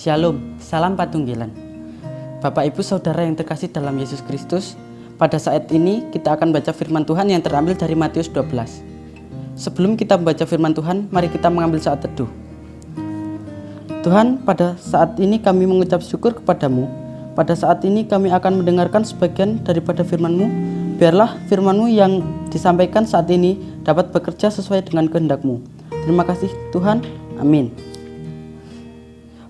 Shalom, salam patunggilan. Bapak Ibu Saudara yang terkasih dalam Yesus Kristus, pada saat ini kita akan baca firman Tuhan yang terambil dari Matius 12. Sebelum kita membaca firman Tuhan, mari kita mengambil saat teduh. Tuhan, pada saat ini kami mengucap syukur kepadamu. Pada saat ini kami akan mendengarkan sebagian daripada firman-Mu. Biarlah firman-Mu yang disampaikan saat ini dapat bekerja sesuai dengan kehendak-Mu. Terima kasih Tuhan, amin.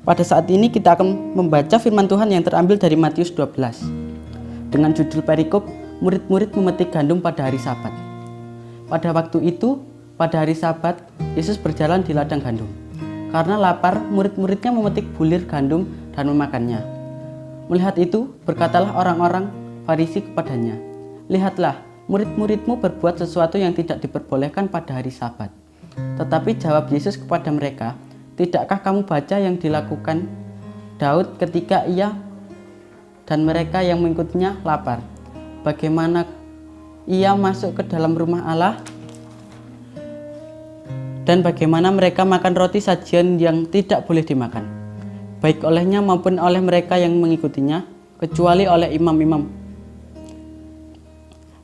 Pada saat ini kita akan membaca firman Tuhan yang terambil dari Matius 12 dengan judul perikop murid-murid memetik gandum pada hari Sabat. Pada waktu itu, pada hari Sabat, Yesus berjalan di ladang gandum. Karena lapar, murid-muridnya memetik bulir gandum dan memakannya. Melihat itu, berkatalah orang-orang Farisi kepadanya, "Lihatlah, murid-muridmu berbuat sesuatu yang tidak diperbolehkan pada hari Sabat." Tetapi jawab Yesus kepada mereka, "Tidakkah kamu baca yang dilakukan Daud ketika ia dan mereka yang mengikutinya lapar? Bagaimana ia masuk ke dalam rumah Allah dan bagaimana mereka makan roti sajian yang tidak boleh dimakan, baik olehnya maupun oleh mereka yang mengikutinya, kecuali oleh imam-imam.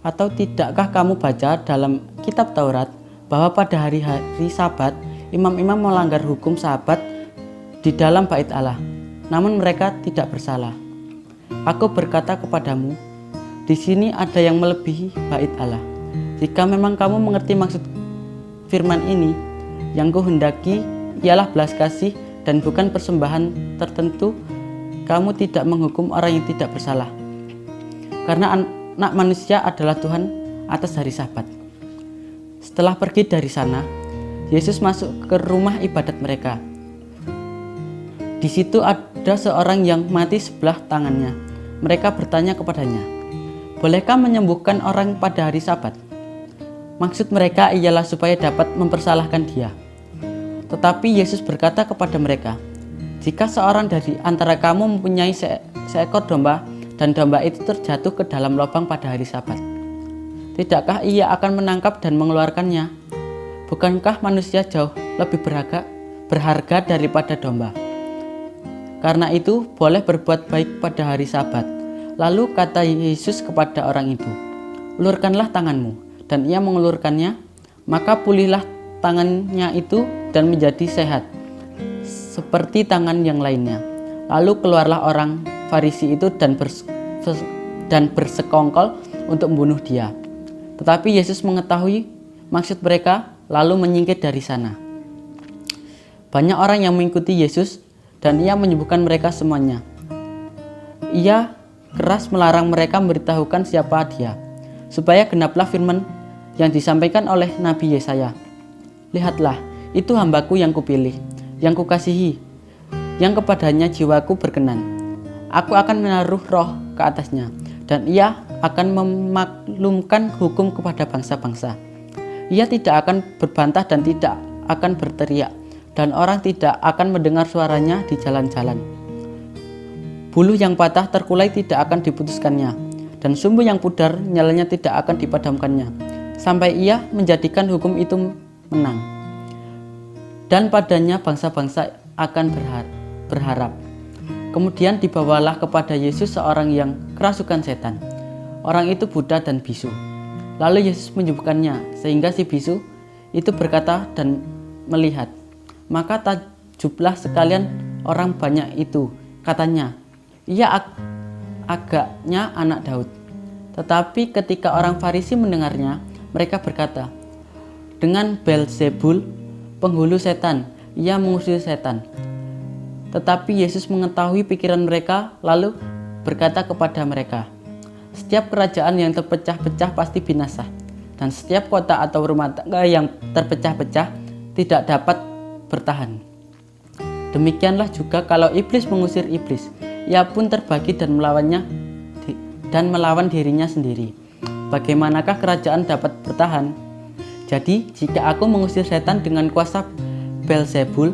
Atau tidakkah kamu baca dalam kitab Taurat bahwa pada hari-hari Sabat imam-imam melanggar hukum Sabat di dalam bait Allah, namun mereka tidak bersalah. Aku berkata kepadamu, di sini ada yang melebihi bait Allah. Jika memang kamu mengerti maksud firman ini, yang kuhendaki ialah belas kasih dan bukan persembahan tertentu, kamu tidak menghukum orang yang tidak bersalah. Karena anak manusia adalah Tuhan atas hari Sabat." Setelah pergi dari sana, Yesus masuk ke rumah ibadat mereka. Di situ ada seorang yang mati sebelah tangannya. Mereka bertanya kepadanya, "Bolehkah menyembuhkan orang pada hari Sabat?" Maksud mereka ialah supaya dapat mempersalahkan dia. Tetapi Yesus berkata kepada mereka, "Jika seorang dari antara kamu mempunyai seekor domba dan domba itu terjatuh ke dalam lubang pada hari Sabat, tidakkah ia akan menangkap dan mengeluarkannya? Bukankah manusia jauh lebih berharga daripada domba? Karena itu boleh berbuat baik pada hari Sabat." Lalu kata Yesus kepada orang itu, "Ulurkanlah tanganmu." Dan ia mengulurkannya, maka pulihlah tangannya itu dan menjadi sehat, seperti tangan yang lainnya. Lalu keluarlah orang Farisi itu dan bersekongkol untuk membunuh dia. Tetapi Yesus mengetahui maksud mereka, lalu menyingkir dari sana. Banyak orang yang mengikuti Yesus dan ia menyembuhkan mereka semuanya. Ia keras melarang mereka memberitahukan siapa dia, supaya genaplah firman yang disampaikan oleh Nabi Yesaya, "Lihatlah, itu hambaku yang kupilih, yang kukasihi, yang kepadanya jiwaku berkenan. Aku akan menaruh roh ke atasnya, dan ia akan memaklumkan hukum kepada bangsa-bangsa. Ia tidak akan berbantah dan tidak akan berteriak, dan orang tidak akan mendengar suaranya di jalan-jalan. Buluh yang patah terkulai tidak akan diputuskannya, dan sumbu yang pudar nyalanya tidak akan dipadamkannya, sampai ia menjadikan hukum itu menang. Dan padanya bangsa-bangsa akan berharap." Kemudian dibawalah kepada Yesus seorang yang kerasukan setan. Orang itu buta dan bisu. Lalu Yesus menyembuhkannya, sehingga si bisu itu berkata dan melihat. Maka takjublah sekalian orang banyak itu. Katanya, "Ia agaknya anak Daud." Tetapi ketika orang Farisi mendengarnya, mereka berkata, "Dengan Beelzebul, penghulu setan, ia mengusir setan." Tetapi Yesus mengetahui pikiran mereka, lalu berkata kepada mereka, "Setiap kerajaan yang terpecah-pecah pasti binasa, dan setiap kota atau rumah tangga yang terpecah-pecah tidak dapat bertahan. Demikianlah juga kalau iblis mengusir iblis, ia pun terbagi dan melawan dirinya sendiri. Bagaimanakah kerajaan dapat bertahan? Jadi jika aku mengusir setan dengan kuasa Beelzebul,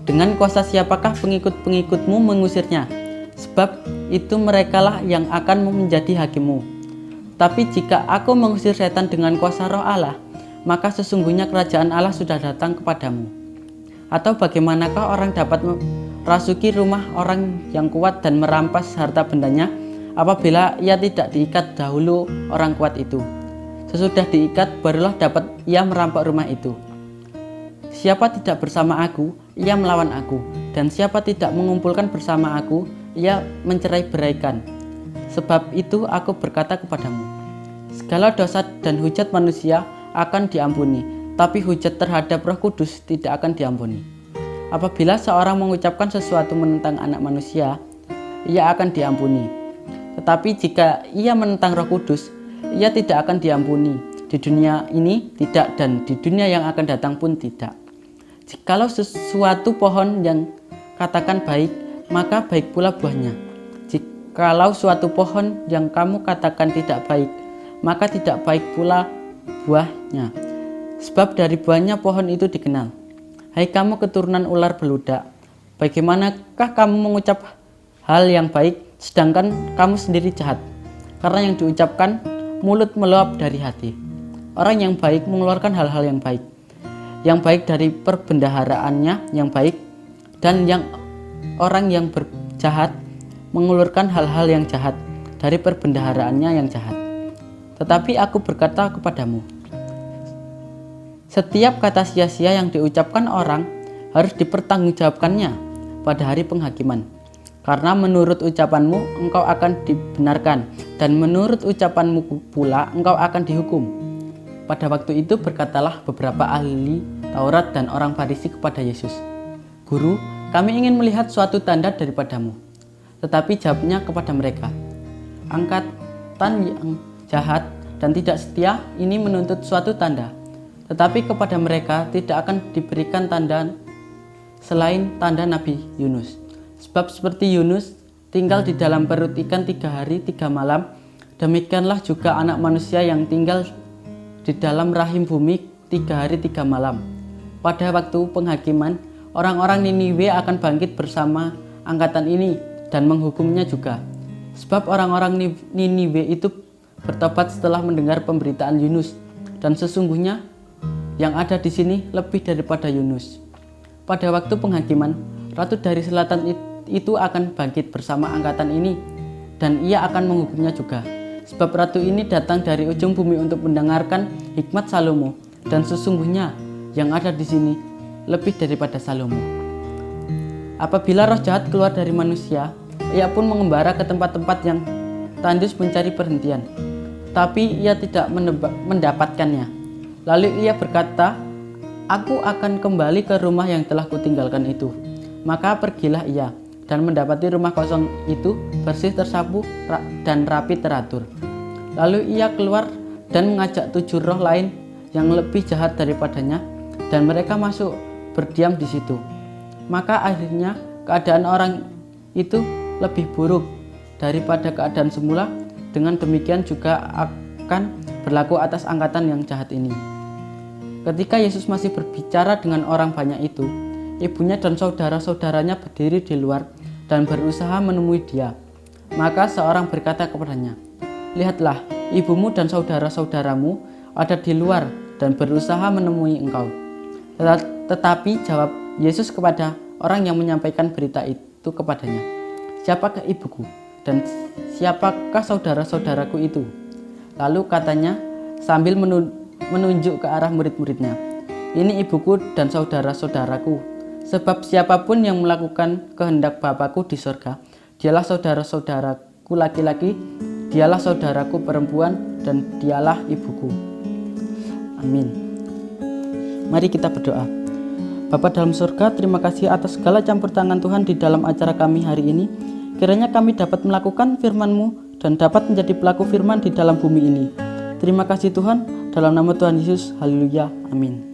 dengan kuasa siapakah pengikut-pengikutmu mengusirnya? Sebab itu merekalah yang akan menjadi hakimmu. Tapi jika aku mengusir setan dengan kuasa Roh Allah, maka sesungguhnya kerajaan Allah sudah datang kepadamu. Atau bagaimanakah orang dapat merasuki rumah orang yang kuat dan merampas harta bendanya apabila ia tidak diikat dahulu orang kuat itu. Sesudah diikat, barulah dapat ia merampok rumah itu. Siapa tidak bersama aku, ia melawan aku, dan siapa tidak mengumpulkan bersama aku, ia mencerai-beraikan. Sebab itu aku berkata kepadamu, segala dosa dan hujat manusia akan diampuni, tapi hujat terhadap Roh Kudus tidak akan diampuni. Apabila seorang mengucapkan sesuatu menentang Anak Manusia, ia akan diampuni. Tetapi jika ia menentang Roh Kudus, ia tidak akan diampuni. Di dunia ini tidak, dan di dunia yang akan datang pun tidak. Jikalau sesuatu pohon yang katakan baik, maka baik pula buahnya. Jikalau suatu pohon yang kamu katakan tidak baik, maka tidak baik pula buahnya. Sebab dari buahnya pohon itu dikenal. Hai kamu keturunan ular beludak, bagaimanakah kamu mengucap hal yang baik, sedangkan kamu sendiri jahat? Karena yang diucapkan mulut meluap dari hati. Orang yang baik mengeluarkan hal-hal yang baik dari perbendaharaannya yang baik, dan orang yang berjahat mengeluarkan hal-hal yang jahat dari perbendaharaannya yang jahat. Tetapi aku berkata kepadamu, setiap kata sia-sia yang diucapkan orang harus dipertanggungjawabkannya pada hari penghakiman. Karena menurut ucapanmu engkau akan dibenarkan, dan menurut ucapanmu pula engkau akan dihukum. Pada waktu itu berkatalah beberapa ahli Taurat dan orang Farisi kepada Yesus, Guru, kami ingin melihat suatu tanda daripadamu. Tetapi jawabnya kepada mereka, angkatan yang jahat dan tidak setia ini menuntut suatu tanda. Tetapi kepada mereka tidak akan diberikan tanda selain tanda Nabi Yunus. Sebab seperti Yunus tinggal di dalam perut ikan 3 hari 3 malam, demikianlah juga Anak Manusia yang tinggal di dalam rahim bumi 3 hari 3 malam. Pada waktu penghakiman, orang-orang Niniwe akan bangkit bersama angkatan ini dan menghukumnya juga. Sebab orang-orang Niniwe itu bertobat setelah mendengar pemberitaan Yunus, dan sesungguhnya yang ada di sini lebih daripada Yunus. Pada waktu penghakiman, Ratu dari Selatan itu akan bangkit bersama angkatan ini, dan ia akan menghukumnya juga. Sebab ratu ini datang dari ujung bumi untuk mendengarkan hikmat Salomo, dan sesungguhnya yang ada di sini lebih daripada Salomo. Apabila roh jahat keluar dari manusia, ia pun mengembara ke tempat-tempat yang tandus mencari perhentian, tapi ia tidak mendapatkannya. Lalu ia berkata, aku akan kembali ke rumah yang telah kutinggalkan itu. Maka pergilah ia, dan mendapati rumah kosong itu bersih, tersapu, dan rapi teratur. Lalu ia keluar dan mengajak 7 roh lain yang lebih jahat daripadanya, dan mereka masuk berdiam di situ. Maka akhirnya keadaan orang itu lebih buruk daripada keadaan semula. Dengan demikian juga akan berlaku atas angkatan yang jahat ini. Ketika Yesus masih berbicara dengan orang banyak itu, ibunya dan saudara-saudaranya berdiri di luar dan berusaha menemui dia. Maka seorang berkata kepadanya, lihatlah, ibumu dan saudara-saudaramu ada di luar dan berusaha menemui engkau. Tetapi jawab Yesus kepada orang yang menyampaikan berita itu kepadanya, siapakah ibuku dan siapakah saudara-saudaraku itu? Lalu katanya sambil menunjuk ke arah murid-muridnya, ini ibuku dan saudara-saudaraku. Sebab siapapun yang melakukan kehendak Bapakku di sorga, dialah saudara-saudaraku laki-laki, dialah saudaraku perempuan, dan dialah ibuku. Amin. Mari kita berdoa. Bapa dalam surga, terima kasih atas segala campur tangan Tuhan di dalam acara kami hari ini. Kiranya kami dapat melakukan firman-Mu dan dapat menjadi pelaku firman di dalam bumi ini. Terima kasih Tuhan, dalam nama Tuhan Yesus, haleluya, amin.